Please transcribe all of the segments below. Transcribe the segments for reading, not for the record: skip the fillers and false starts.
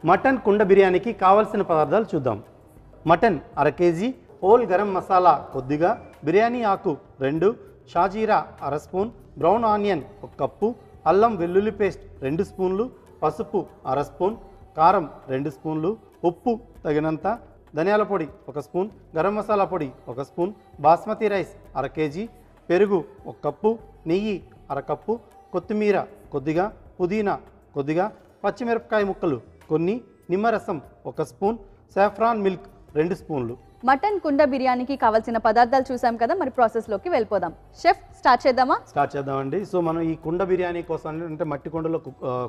Mutton కుండ బిర్యానీకి కావాల్సిన పదార్థాలు చూద్దాం. మటన్ అర కేజీ, హోల్ గరం మసాలా కొద్దిగా, బిర్యానీ ఆకు 2, షాజీరా అర స్పూన్, బ్రౌన్ ఆనియన్ 1 కప్పు, అల్లం వెల్లుల్లి పేస్ట్ 2 స్పూన్లు, పసుపు అర స్పూన్, కారం 2 స్పూన్లు, ఉప్పు తగినంత, ధనియాల పొడి 1 స్పూన్, గరం మసాలా పొడి 1 స్పూన్, బాస్మతి రైస్ అర కేజీ, పెరుగు 1 కప్పు, నెయ్యి అర కప్పు, కొత్తిమీర కొద్దిగా, పుదీనా కొద్దిగా, పచ్చిమిరపకాయ ముక్కలు కొన్ని, నిమ్మరసం 1 స్పూన్, సాఫ్రాన్ మిల్క్ 2 స్పూన్లు. మటన్ కుండ బిర్యానీకి కావాల్సిన పదార్థాలు చూసాం కదా, మరి ప్రాసెస్లోకి వెళ్ళిపోదాం. షెఫ్ స్టార్ట్ చేద్దామా? స్టార్ట్ చేద్దామండి. సో మనం ఈ కుండ బిర్యానీ కోసం అంటే మట్టి కుండలో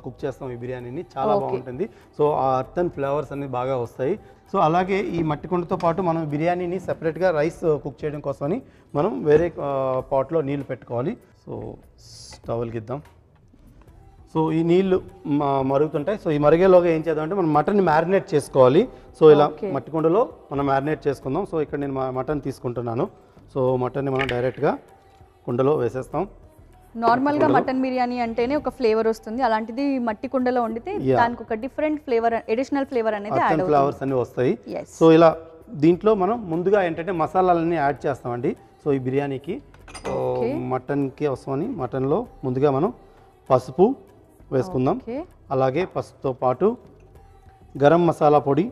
కుక్ చేస్తాం ఈ బిర్యానీని. చాలా బాగుంటుంది. సో ఆ అర్థన్ ఫ్లేవర్స్ అన్ని బాగా వస్తాయి. సో అలాగే ఈ మట్టి కుండతో పాటు మనం బిర్యానీని సెపరేట్గా రైస్ కుక్ చేయడం కోసమని మనం వేరే పాట్లో నీళ్లు పెట్టుకోవాలి. So stove వెలిగిద్దాం. సో ఈ నీళ్లు మరుగుతుంటాయి. సో ఈ మరిగేలోగా ఏం చేద్దామంటే మనం మటన్ని మ్యారినేట్ చేసుకోవాలి. సో ఇలా మట్టి కుండలో మనం మ్యారినేట్ చేసుకుందాం. సో ఇక్కడ నేను మటన్ తీసుకుంటున్నాను. సో మటన్ని మనం డైరెక్ట్గా కుండలో వేసేస్తాం. నార్మల్గా మటన్ బిర్యానీ అంటేనే ఒక ఫ్లేవర్ వస్తుంది, అలాంటిది మట్టి కుండలో వండితే దానికి ఒక డిఫరెంట్ ఫ్లేవర్, అడిషనల్ ఫ్లేవర్ అనేది యాడ్ అవుతుంది. ఫ్లేవర్స్ అన్ని వస్తాయి. సో ఇలా దీంట్లో మనం ముందుగా ఏంటంటే మసాలాలన్నీ యాడ్ చేస్తామండి. సో ఈ బిర్యానీకి మటన్కి వస్తామని మటన్లో ముందుగా మనం పసుపు వేసుకుందాం. అలాగే పసుపుతో పాటు గరం మసాలా పొడి,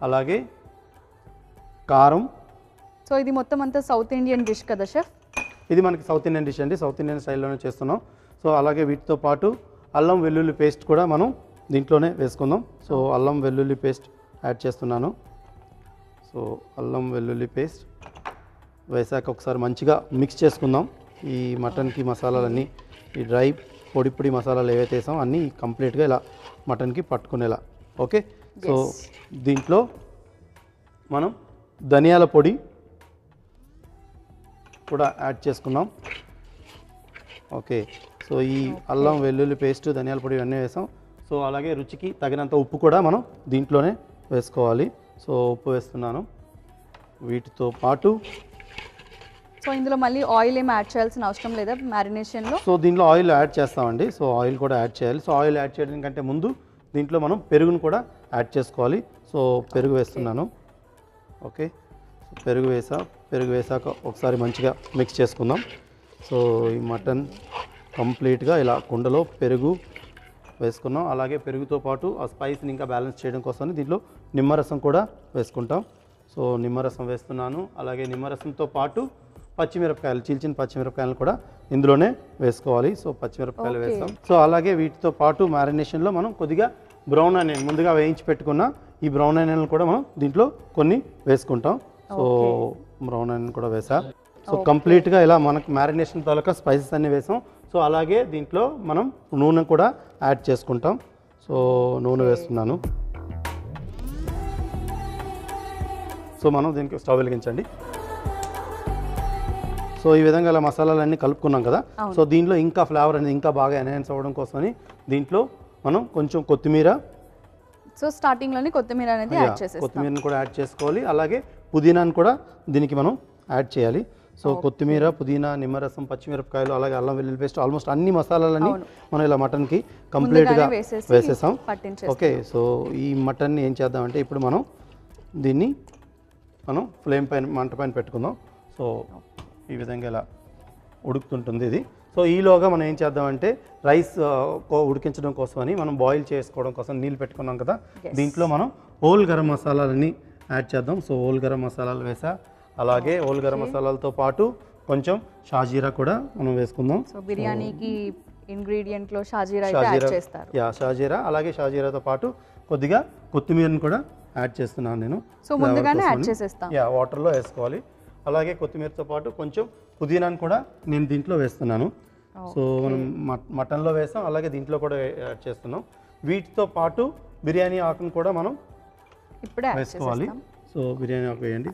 అలాగే కారం. సో ఇది మొత్తం అంతా సౌత్ ఇండియన్ డిష్ కదా షెఫ్? ఇది మనకి సౌత్ ఇండియన్ డిష్ అండి. సౌత్ ఇండియన్ స్టైల్లోనే చేస్తున్నాం. సో అలాగే వీటితో పాటు అల్లం వెల్లుల్లి పేస్ట్ కూడా మనం దీంట్లోనే వేసుకుందాం. సో అల్లం వెల్లుల్లి పేస్ట్ యాడ్ చేస్తున్నాను. సో అల్లం వెల్లుల్లి పేస్ట్ వేసాక ఒకసారి మంచిగా మిక్స్ చేసుకుందాం. ఈ మటన్కి మసాలాలన్నీ, ఈ డ్రై పొడి మసాలాలు ఏవైతే వేసామో అన్నీ కంప్లీట్గా ఇలా మటన్కి పట్టుకునేలా. ఓకే. సో దీంట్లో మనం ధనియాల పొడి కూడా యాడ్ చేసుకున్నాం. ఓకే. సో ఈ అల్లం వెల్లుల్లి పేస్ట్, ధనియాల పొడి ఇవన్నీ వేసాం. సో అలాగే రుచికి తగినంత ఉప్పు కూడా మనం దీంట్లోనే వేసుకోవాలి. సో ఉప్పు వేస్తున్నాను. వీటితో పాటు సో ఇందులో మళ్ళీ ఆయిల్ ఏమి యాడ్ చేయాల్సిన అవసరం లేదా మ్యారినేషన్లో? సో దీంట్లో ఆయిల్ యాడ్ చేస్తామండి. సో ఆయిల్ కూడా యాడ్ చేయాలి. సో ఆయిల్ యాడ్ చేయడం కంటే ముందు దీంట్లో మనం పెరుగును కూడా యాడ్ చేసుకోవాలి. సో పెరుగు వేస్తున్నాను. ఓకే. పెరుగు వేసాక ఒకసారి మంచిగా మిక్స్ చేసుకుందాం. సో ఈ మటన్ కంప్లీట్గా ఇలా కుండలో పెరుగు వేసుకున్నాం. అలాగే పెరుగుతో పాటు ఆ స్పైస్ని ఇంకా బ్యాలెన్స్ చేయడం కోసం దీంట్లో నిమ్మరసం కూడా వేసుకుంటాం. సో నిమ్మరసం వేస్తున్నాను. అలాగే నిమ్మరసంతో పాటు పచ్చిమిరపకాయలు, చీల్చిన పచ్చిమిరపకాయలు కూడా ఇందులోనే వేసుకోవాలి. సో పచ్చిమిరపకాయలు వేస్తాం. సో అలాగే వీటితో పాటు మ్యారినేషన్లో మనం కొద్దిగా బ్రౌన్ ఆనియన్ ముందుగా వేయించి పెట్టుకున్న ఈ బ్రౌన్ ఆనియన్ కూడా మనం దీంట్లో కొన్ని వేసుకుంటాం. సో బ్రౌన్ ఆనియన్ కూడా వేసా. సో కంప్లీట్గా ఇలా మనకు మ్యారినేషన్ తాలూకా స్పైసెస్ అన్నీ వేసాం. సో అలాగే దీంట్లో మనం నూనె కూడా యాడ్ చేసుకుంటాం. సో నూనె వేస్తున్నాను. సో మనం దీనికి స్టవ్ వెలిగించండి. సో ఈ విధంగా ఇలా మసాలాలన్నీ కలుపుకున్నాం కదా. సో దీంట్లో ఇంకా ఫ్లేవర్ అనేది ఇంకా బాగా ఎన్హాన్స్ అవ్వడం కోసమని దీంట్లో మనం కొంచెం కొత్తిమీర, సో స్టార్టింగ్లోనే కొత్తిమీర అనేది యాడ్ చేసేస్తాం. కొత్తిమీరని కూడా యాడ్ చేసుకోవాలి. అలాగే పుదీనాను కూడా దీనికి మనం యాడ్ చేయాలి. సో కొత్తిమీర, పుదీనా, నిమ్మరసం, పచ్చిమిరపకాయలు, అలాగే అల్లం వెల్లుల్లి పేస్ట్, ఆల్మోస్ట్ అన్ని మసాలాలన్నీ మనం ఇలా మటన్కి కంప్లీట్గా వేసేసాం. ఓకే. సో ఈ మటన్ని ఏం చేద్దామంటే ఇప్పుడు మనం దీన్ని ఫ్లేమ్ పైన, మంట పైన పెట్టుకుందాం. సో ఈ విధంగా ఇలా ఉడుకుతుంటుంది ఇది. సో ఈలోగా మనం ఏం చేద్దామంటే రైస్ ఉడికించడం కోసమని మనం బాయిల్ చేసుకోవడం కోసం నీళ్ళు పెట్టుకున్నాం కదా, దీంట్లో మనం హోల్ గరం మసాలాలని యాడ్ చేద్దాం. సో హోల్ గరం మసాలాలు వేసా. అలాగే హోల్ గరం మసాలాలతో పాటు కొంచెం షాజీరా కూడా మనం వేసుకుందాం. సో బిర్యానీకి ఇంగ్రీడియంట్లో షాజీరా యాడ్ చేస్తారు. షాజీరా. అలాగే షాజీరాతో పాటు కొద్దిగా కొత్తిమీరని కూడా యాడ్ చేస్తున్నాను నేను. సో ముందుగానే యాడ్ చేసేస్తాం. వాటర్లో వేసుకోవాలి. అలాగే కొత్తిమీరతో పాటు కొంచెం పుదీనాను కూడా నేను దీంట్లో వేస్తున్నాను. సో మనం మటన్లో వేస్తాం, అలాగే దీంట్లో కూడా యాడ్ చేస్తున్నాం. వీటితో పాటు బిర్యానీ ఆకును కూడా మనం ఇప్పుడే వేసుకోవాలి. సో బిర్యానీ ఆకు వేయండి.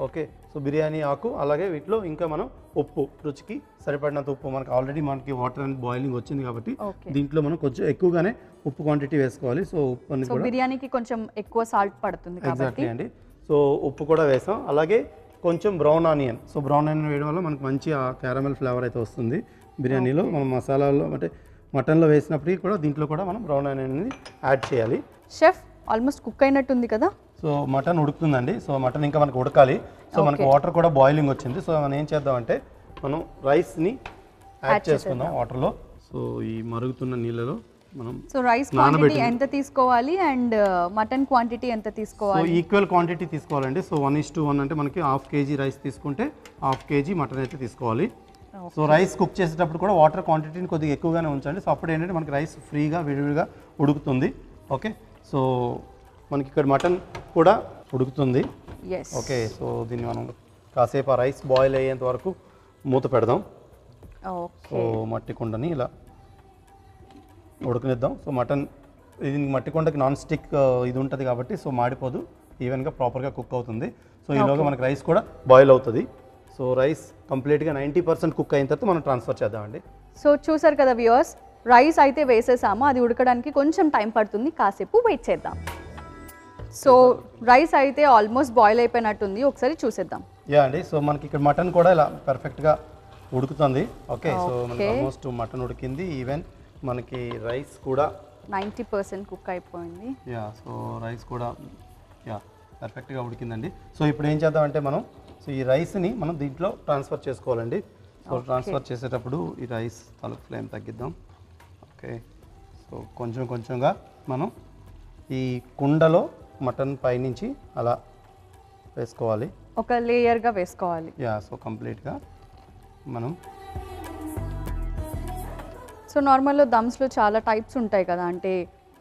ఓకే. సో బిర్యానీ ఆకు, అలాగే వీటిలో ఇంకా మనం ఉప్పు, రుచికి సరిపడినంత ఉప్పు, మనకి వాటర్ అనేది బాయిలింగ్ వచ్చింది కాబట్టి దీంట్లో మనం కొంచెం ఎక్కువగానే ఉప్పు క్వాంటిటీ వేసుకోవాలి. సో ఉప్పు అనేది కూడా బిర్యానీకి కొంచెం ఎక్కువ సాల్ట్ పడుతుంది కాబట్టి ఎగ్జాక్ట్లీ అండి. సో ఉప్పు కూడా వేసాం. అలాగే కొంచెం brown onion. So brown onion వేయడం వల్ల మనకు మంచి ఆ క్యారమెల్ ఫ్లేవర్ అయితే వస్తుంది బిర్యానీలో. మనం మసాలాలో అంటే మటన్లో వేసినప్పటికీ కూడా దీంట్లో కూడా మనం బ్రౌన్ ఆనియన్ అనేది యాడ్ చేయాలి. షెఫ్ ఆల్మోస్ట్ కుక్ అయినట్టుంది కదా. సో మటన్ ఉడుకుతుందండి. సో మటన్ ఇంకా మనకు ఉడకాలి. సో మనకు వాటర్ కూడా బాయిలింగ్ వచ్చింది. సో మనం ఏం చేద్దామంటే మనం రైస్ని యాడ్ చేసుకుందాం వాటర్లో. సో ఈ మరుగుతున్న నీళ్ళలో మనం సో రైస్ క్వాంటిటీ ఎంత తీసుకోవాలి అండ్ మటన్ క్వాంటిటీ ఎంత తీసుకోవాలి? సో ఈక్వల్ క్వాంటిటీ తీసుకోవాలండి. సో 1:1 అంటే మనకి 1/2 kg రైస్ తీసుకుంటే 1/2 kg మటన్ అయితే తీసుకోవాలి. సో రైస్ కుక్ చేసేటప్పుడు కూడా వాటర్ క్వాంటిటీని కొద్దిగా ఎక్కువగానే ఉంచండి. సో అప్పుడు ఏంటంటే మనకి రైస్ ఫ్రీగా విడివిడిగా ఉడుకుతుంది. ఓకే, సో మనకి ఇక్కడ మటన్ కూడా ఉడుకుతుంది. ఓకే, సో దీన్ని మనం కాసేపు ఆ రైస్ బాయిల్ అయ్యేంత వరకు మూత పెడదాం. సో మట్టి కుండని ఇలా ఉడకనిద్దాం. సో మటన్ ఇది మట్టి కుండకి నాన్ స్టిక్ ఇది ఉంటుంది కాబట్టి సో మాడిపోదు, ఈవెన్గా ప్రాపర్గా కుక్ అవుతుంది. సో ఈలోగా మనకి రైస్ కూడా బాయిల్ అవుతుంది. సో రైస్ కంప్లీట్గా 90% కుక్ అయిన తర్వాత మనం ట్రాన్స్ఫర్ చేద్దామండి. సో చూసారు కదా వ్యూవర్స్, రైస్ అయితే వేసేసాము, అది ఉడకడానికి కొంచెం టైం పడుతుంది, కాసేపు వెయిట్ చేద్దాం. సో రైస్ అయితే ఆల్మోస్ట్ బాయిల్ అయిపోయినట్టుంది, ఒకసారి చూసేద్దాం. యా అండి, సో మనకి ఇక్కడ మటన్ కూడా ఇలా పర్ఫెక్ట్గా ఉడుకుతుంది. ఓకే, సో మనకి ఆల్మోస్ట్ మటన్ ఉడికింది, ఈవెన్ మనకి రైస్ కూడా 90% కుక్ అయిపోయింది. యా, సో రైస్ కూడా యా పర్ఫెక్ట్గా ఉడికిందండి. సో ఇప్పుడు ఏం చేద్దామంటే మనం సో ఈ రైస్ని మనం దీంట్లో ట్రాన్స్ఫర్ చేసుకోవాలండి. సో ట్రాన్స్ఫర్ చేసేటప్పుడు ఈ రైస్ తాలూకు ఫ్లేమ్ తగ్గిద్దాం. ఓకే, సో కొంచెం కొంచెంగా మనం ఈ కుండలో మటన్ పైనుంచి అలా వేసుకోవాలి, ఒక లేయర్గా వేసుకోవాలి. యా, సో కంప్లీట్గా మనం సో నార్మల్గా దమ్స్లో చాలా టైప్స్ ఉంటాయి కదా, అంటే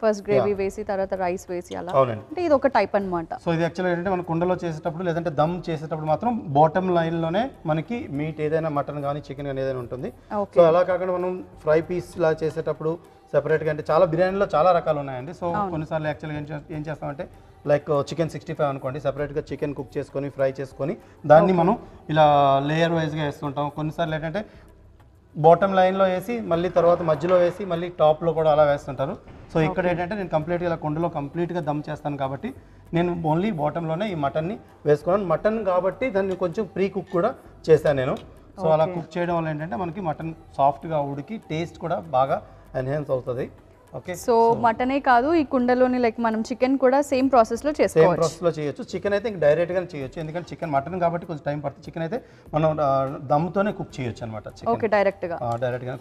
ఫస్ట్ గ్రేవీ వేసి తర్వాత రైస్ వేసి అలా, అవునండి. అంటే ఇది ఒక టైప్ అన్నమాట. సో ఇది యాక్చువల్గా ఏంటంటే మనం కుండలో చేసేటప్పుడు లేదంటే దమ్ చేసేటప్పుడు మాత్రం బాటమ్ లైన్లోనే మనకి మీట్ ఏదైనా మటన్ కానీ చికెన్ కానీ ఏదైనా ఉంటుంది. సో అలా కాకుండా మనం ఫ్రై పీస్ లా చేసేటప్పుడు సెపరేట్గా, అంటే చాలా బిర్యానీలో చాలా రకాలు ఉన్నాయండి. సో కొన్నిసార్లు యాక్చువల్గా ఏం చేస్తామంటే లైక్ చికెన్ 65 అనుకోండి, సెపరేట్గా చికెన్ కుక్ చేసుకొని ఫ్రై చేసుకొని దాన్ని మనం ఇలా లేయర్ వైజ్గా వేస్తుంటాం. కొన్నిసార్లు ఏంటంటే బాటమ్ లైన్లో వేసి మళ్ళీ తర్వాత మధ్యలో వేసి మళ్ళీ టాప్లో కూడా అలా వేస్తుంటారు. సో ఇక్కడ ఏంటంటే నేను కంప్లీట్గా ఇలా కుండలో కంప్లీట్గా దమ్ చేస్తాను కాబట్టి నేను ఓన్లీ బాటంలోనే ఈ మటన్ని వేసుకున్నాను. మటన్ కాబట్టి దాన్ని కొంచెం ప్రీ కుక్ కూడా చేశాను నేను. సో అలా కుక్ చేయడం వల్ల ఏంటంటే మనకి మటన్ సాఫ్ట్గా ఉడికి టేస్ట్ కూడా బాగా ఎన్హాన్స్ అవుతుంది. ఓకే, సో మటనే కాదు, ఈ కుండలోని లైక్ మనం చికెన్ కూడా సేమ్ ప్రాసెస్లో సేమ్ చేసుకోవచ్చు. ప్రాసెస్లో చేయొచ్చు. చికెన్ అయితే ఇంక డైరెక్ట్గా చేయొచ్చు, ఎందుకంటే చికెన్ మటన్ కాబట్టి కొంచెం టైం పడుతుంది. చికెన్ అయితే మనం దమ్తోనే కుక్ చేయొచ్చు అనమాట. ఓకే, డైరెక్ట్గా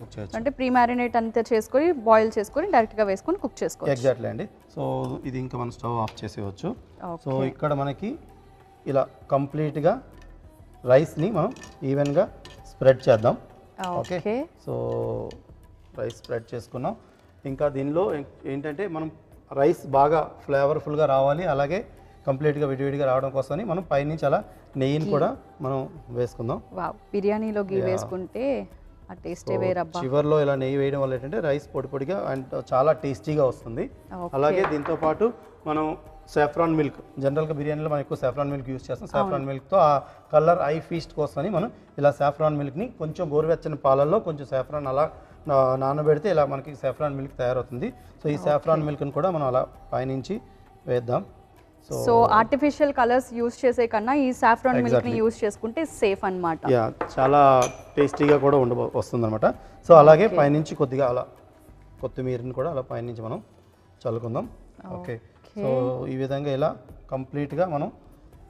కుక్ చేయొచ్చు, అంటే ప్రీ మ్యారినేట్ అంతా చేసుకొని బాయిల్ చేసుకొని డైరెక్ట్గా వేసుకొని కుక్ చేసుకోవచ్చు. ఎగ్జాక్ట్లీ అండి. సో ఇది ఇంకా మనం స్టవ్ ఆఫ్ చేసేయచ్చు. సో ఇక్కడ మనకి ఇలా కంప్లీట్గా రైస్ని మనం ఈవెన్గా స్ప్రెడ్ చేద్దాం. ఓకే, సో రైస్ స్ప్రెడ్ చేసుకున్నాం. ఇంకా దీనిలో ఏంటంటే మనం రైస్ బాగా ఫ్లేవర్ఫుల్గా రావాలి, అలాగే కంప్లీట్గా విడివిడిగా రావడం కోసమని మనం పైనుంచి అలా నెయ్యిని కూడా మనం వేసుకుందాం. బిర్యానీలో గీ వేసుకుంటే ఆ టేస్టే వేరబ్బా. చివర్లో ఇలా నెయ్యి వేయడం వల్ల ఏంటంటే రైస్ పొడి పొడిగా అండ్ చాలా టేస్టీగా వస్తుంది. అలాగే దీంతో పాటు మనం సాఫ్రాన్ మిల్క్, జనరల్గా బిర్యానీలో మనం ఎక్కువ సాఫ్రాన్ మిల్క్ యూస్ చేస్తాం. సాఫ్రాన్ మిల్క్తో ఆ కలర్ ఐ ఫీస్ట్ కోసమని మనం ఇలా సాఫ్రాన్ మిల్క్ని కొంచెం గోరువెచ్చని పాలల్లో కొంచెం సాఫ్రాన్ అలా నానబెడితే ఇలా మనకి సాఫ్రాన్ మిల్క్ తయారవుతుంది. సో ఈ సాఫ్రాన్ మిల్క్ని కూడా మనం అలా పైనుంచి వేద్దాం. సో ఆర్టిఫిషియల్ కలర్స్ యూస్ చేసే కన్నా ఈ సాఫ్రాన్ మిల్క్ని యూస్ చేసుకుంటే సేఫ్ అన్నమాట. యా, చాలా టేస్టీగా కూడా వస్తుంది అనమాట. సో అలాగే పైనుంచి కొద్దిగా అలా కొత్తిమీరని కూడా అలా పైనుంచి మనం చల్లుకుందాం. ఓకే, సో ఈ విధంగా ఇలా కంప్లీట్గా మనం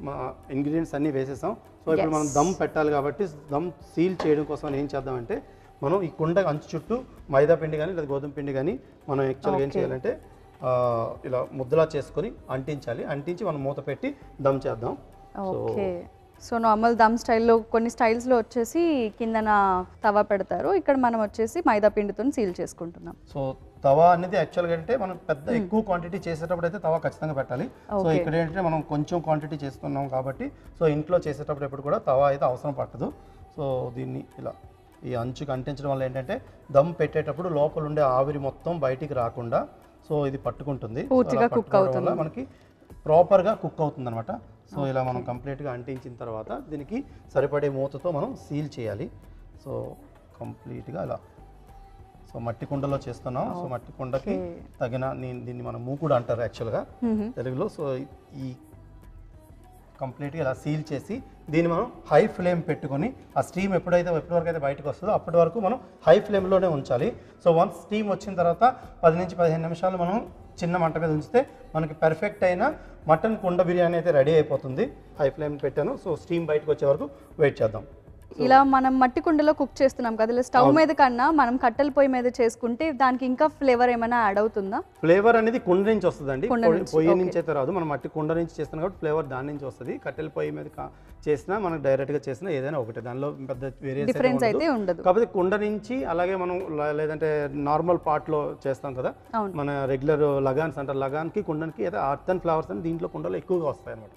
మా ఇంగ్రీడియంట్స్ అన్నీ వేసేసాం. సో ఇప్పుడు మనం దమ్ పెట్టాలి కాబట్టి దమ్ సీల్ చేయడం కోసం ఏం చేద్దామంటే మనం ఈ కుండ అంచు చుట్టూ మైదా పిండి కానీ లేదా గోధుమ పిండి కానీ మనం యాక్చువల్గా ఏం చేయాలంటే ఇలా ముద్దలా చేసుకొని అంటించి మనం మూత పెట్టి దమ్ చేద్దాం. ఓకే, సో నార్మల్ దమ్ స్టైల్లో కొన్ని స్టైల్స్లో వచ్చేసి కిందన తవా పెడతారు, ఇక్కడ మనం వచ్చేసి మైదా పిండితో సీల్ చేసుకుంటున్నాం. సో తవా అనేది యాక్చువల్గా అంటే మనం పెద్ద ఎక్కువ క్వాంటిటీ చేసేటప్పుడు అయితే తవా ఖచ్చితంగా పెట్టాలి. సో ఇక్కడ ఏంటంటే మనం కొంచెం క్వాంటిటీ చేస్తున్నాం కాబట్టి సో ఇంట్లో చేసేటప్పుడు ఎప్పుడు కూడా తవా అయితే అవసరం పట్టదు. సో దీన్ని ఇలా ఈ అంచుకి అంటించడం వల్ల ఏంటంటే దమ్ పెట్టేటప్పుడు లోపల ఉండే ఆవిరి మొత్తం బయటికి రాకుండా సో ఇది పట్టుకుంటుంది, పూర్తిగా కుక్ అవుతుంది, మనకి ప్రాపర్గా కుక్ అవుతుంది అనమాట. సో ఇలా మనం కంప్లీట్గా అంటించిన తర్వాత దీనికి సరిపడే మూతతో మనం సీల్ చేయాలి. సో కంప్లీట్గా ఇలా సో మట్టి కుండలో చేస్తున్నాం. సో మట్టి కుండకి తగిన దీన్ని మనం మూకుడు అంటారు యాక్చువల్గా తెలుగులో. సో ఈ కంప్లీట్గా ఇలా సీల్ చేసి దీన్ని మనం హై ఫ్లేమ్ పెట్టుకొని ఆ స్టీమ్ ఎప్పటివరకు అయితే బయటకు వస్తుందో అప్పటి వరకు మనం హై ఫ్లేమ్లోనే ఉంచాలి. సో వన్స్ స్టీమ్ వచ్చిన తర్వాత 10 నుంచి 15 నిమిషాలు మనం చిన్న మంట మీద ఉంచితే మనకి పర్ఫెక్ట్ అయిన మటన్ కుండ బిర్యానీ అయితే రెడీ అయిపోతుంది. హై ఫ్లేమ్ పెట్టాను. సో స్టీమ్ బయటకు వచ్చే వరకు వెయిట్ చేద్దాం. ఇలా మనం మట్టి కుండలో కుక్ చేస్తున్నాం కదా, ఇలా స్టవ్ మీద కన్నా మనం కట్టెల పొయ్యి మీద చేసుకుంటే దానికి ఇంకా ఫ్లేవర్ ఏమైనా యాడ్ అవుతుందా? ఫ్లేవర్ అనేది కుండ నుంచి వస్తుందండి, పొయ్యి నుంచి అయితే రాదు. మనం మట్టి కుండ నుంచి చేస్తున్నాం కాబట్టి ఫ్లేవర్ దాని నుంచి వస్తుంది. కట్టెల పొయ్యి మీద చేసినా మనకు డైరెక్ట్గా చేసినా ఏదైనా ఒకటే, దానిలో పెద్ద డిఫరెన్స్ అయితే ఉండదు. కాకపోతే కుండ నుంచి అలాగే మనం లేదంటే నార్మల్ పాట్లో చేస్తాం కదా, మన రెగ్యులర్ లగాన్స్ అంటారు, లగాన్కి కుండకి అయితే అర్థన్ ఫ్లవర్స్ అని దీంట్లో కుండలో ఎక్కువగా వస్తాయి అన్నమాట.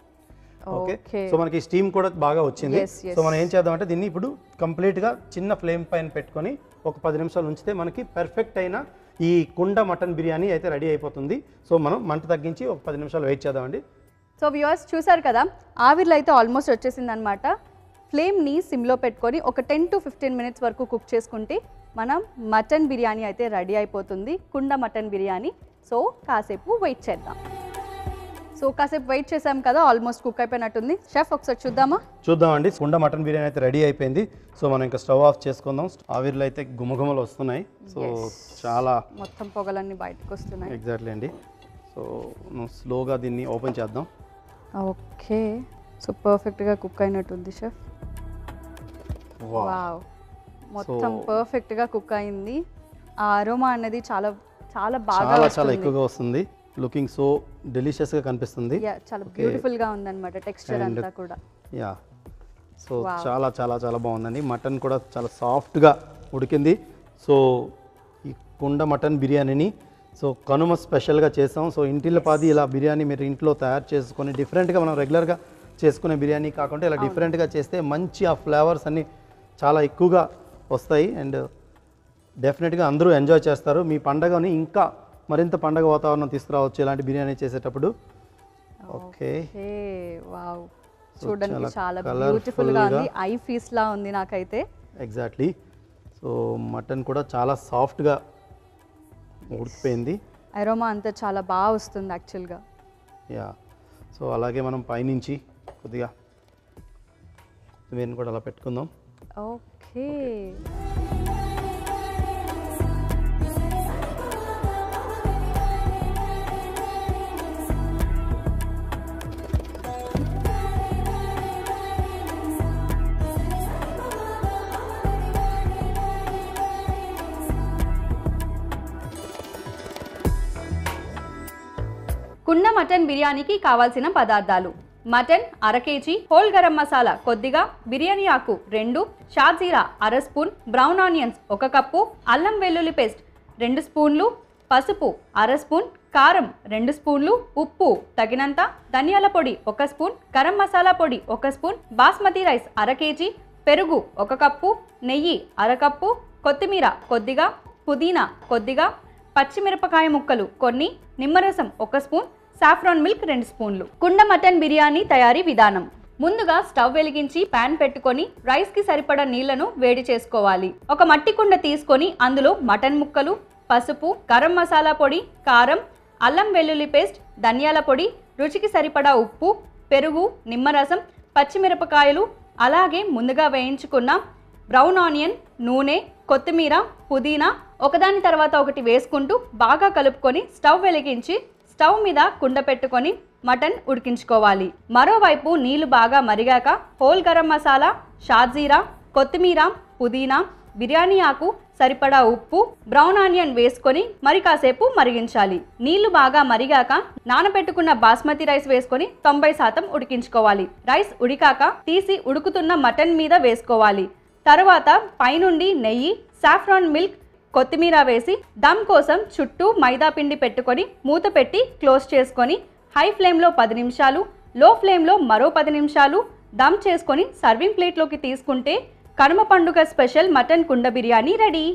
ఓకే, సో మనకి స్టీమ్ కూడా బాగా వచ్చింది. సో మనం ఏం చేద్దామంటే దీన్ని ఇప్పుడు కంప్లీట్గా చిన్న ఫ్లేమ్ పైన పెట్టుకొని ఒక 10 నిమిషాలు ఉంచితే మనకి పర్ఫెక్ట్ అయిన ఈ కుండ మటన్ బిర్యానీ అయితే రెడీ అయిపోతుంది. సో మనం మంట తగ్గించి ఒక 10 నిమిషాలు వెయిట్ చేద్దామండి. సో వ్యూవర్స్ చూసారు కదా, ఆవిర్లు అయితే ఆల్మోస్ట్ వచ్చేసింది అనమాట. ఫ్లేమ్ని సిమ్లో పెట్టుకొని ఒక 10 to 15 మినిట్స్ వరకు కుక్ చేసుకుంటే మనం మటన్ బిర్యానీ అయితే రెడీ అయిపోతుంది, కుండ మటన్ బిర్యానీ. సో కాసేపు వెయిట్ చేద్దాం. సో కాసేపు వెయిట్ చేసాం కదా, ఆల్మోస్ట్ కుక్ అయిపోయినట్టుంది. షెఫ్ ఒకసారి చూద్దామండి. కుండ మటన్ బిర్యానీ అయితే రెడీ అయిపోయింది. సో మనం ఇంకా స్టవ్ ఆఫ్ చేసుకుందాం. ఆవిర్లు అయితే గుమగుమలు వస్తున్నాయి. సో చాలా మొత్తం పొగలన్నీ బయటకు వస్తున్నాయి. ఎగ్జాక్ట్లీ అండి. సో స్లోగా దీన్ని ఓపెన్ చేద్దాం. ఓకే, సో పర్ఫెక్ట్గా కుక్ అయినట్టుంది షెఫ్. వావ్, మొత్తం పర్ఫెక్ట్గా కుక్ అయింది. ఆ అరోమా అనేది చాలా చాలా బాగా చాలా ఎక్కువగా వస్తుంది. లుకింగ్ సో డెలిషియస్గా కనిపిస్తుంది. చాలా బ్యూటిఫుల్గా ఉందన్నమాట టెక్స్చర్ అంతా కూడా. యా, సో చాలా చాలా చాలా బాగుందండి. మటన్ కూడా చాలా సాఫ్ట్గా ఉడికింది. సో ఈ కుండ మటన్ బిర్యానీని సో కనుమ స్పెషల్గా చేసాం. సో ఇంటిలో పాది ఇలా బిర్యానీ మీరు ఇంట్లో తయారు చేసుకొని డిఫరెంట్గా మనం రెగ్యులర్గా చేసుకునే బిర్యానీ కాకుండా ఇలా డిఫరెంట్గా చేస్తే మంచి ఆ ఫ్లేవర్స్ అన్నీ చాలా ఎక్కువగా వస్తాయి అండ్ డెఫినెట్గా అందరూ ఎంజాయ్ చేస్తారు. మీ పండగని ఇంకా మరింత పండగ వాతావరణం తీసుకురావచ్చు ఇలాంటి బిర్యానీ చేసేటప్పుడు. ఓకే, వావ్, చూడడానికి చాలా బ్యూటిఫుల్ గా ఉంది. ఐ ఫీస్ లా ఉంది నాకైతే. ఎగ్జాక్ట్లీ. సో మటన్ కూడా చాలా సాఫ్ట్ గా ఉడికిపోయింది. అరోమా అంతా చాలా బాగా వస్తుంది యాక్చువల్ గా. యా, సో అలాగే మనం పైనుంచి కొద్దిగా వీటిని కూడా అలా పెట్టుకుందాం. ఓకే, కుండ మటన్ బిర్యానీకి కావాల్సిన పదార్థాలు: mutton 1/2 kg, whole garam masala కొద్దిగా, బిర్యానీ ఆకు 2, షాజీరా 1/2 స్పూన్, బ్రౌన్ ఆనియన్స్ 1 కప్పు, అల్లం వెల్లుల్లి పేస్ట్ 2 స్పూన్లు, పసుపు 1/2 స్పూన్, కారం 2 స్పూన్లు, ఉప్పు తగినంత, ధనియాల పొడి 1 స్పూన్, గరం మసాలా పొడి 1 స్పూన్, బాస్మతి రైస్ 1/2 kg, పెరుగు 1 కప్పు, నెయ్యి 1/2 కప్పు, కొత్తిమీర కొద్దిగా, పుదీనా కొద్దిగా, పచ్చిమిరపకాయ ముక్కలు కొన్ని, నిమ్మరసం 1 స్పూన్, సాఫ్రాన్ మిల్క్ 2 స్పూన్లు. కుండ మటన్ బిర్యానీ తయారీ విధానం: ముందుగా స్టవ్ వెలిగించి పాన్ పెట్టుకొని రైస్ కి సరిపడా నీళ్లను వేడి చేసుకోవాలి. ఒక మట్టి కుండ తీసుకొని అందులో మటన్ ముక్కలు, పసుపు, గరం మసాలా పొడి, కారం, అల్లం వెల్లుల్లి పేస్ట్, ధనియాల పొడి, రుచికి సరిపడా ఉప్పు, పెరుగు, నిమ్మరసం, పచ్చిమిరపకాయలు, అలాగే ముందుగా వేయించుకున్న బ్రౌన్ ఆనియన్, నూనె, కొత్తిమీర, పుదీనా ఒకదాని తర్వాత ఒకటి వేసుకుంటూ బాగా కలుపుకొని స్టవ్ వెలిగించి స్టవ్ మీద కుండ పెట్టుకొని మటన్ ఉడికించుకోవాలి. మరోవైపు నీళ్లు బాగా మరిగాక హోల్ గరం మసాలా, షాజీరా, కొత్తిమీర, పుదీనా, బిర్యానీ ఆకు, సరిపడా ఉప్పు, బ్రౌన్ ఆనియన్ వేసుకొని మరి కాసేపు మరిగించాలి. నీళ్లు బాగా మరిగాక నానబెట్టుకున్న బాస్మతి రైస్ వేసుకొని 90% ఉడికించుకోవాలి. రైస్ ఉడికాక తీసి ఉడుకుతున్న మటన్ మీద వేసుకోవాలి. తర్వాత పైనుండి నెయ్యి, సాఫ్రాన్ మిల్క్, కొత్తిమీర వేసి దమ్ కోసం చుట్టూ మైదా పిండి పెట్టుకొని మూత పెట్టి క్లోజ్ చేసుకొని హై ఫ్లేమ్లో 10 నిమిషాలు, లో ఫ్లేమ్లో మరో 10 నిమిషాలు దమ్ చేసుకొని సర్వింగ్ ప్లేట్లోకి తీసుకుంటే కనుమ పండుగ స్పెషల్ మటన్ కుండ బిర్యానీ రెడీ.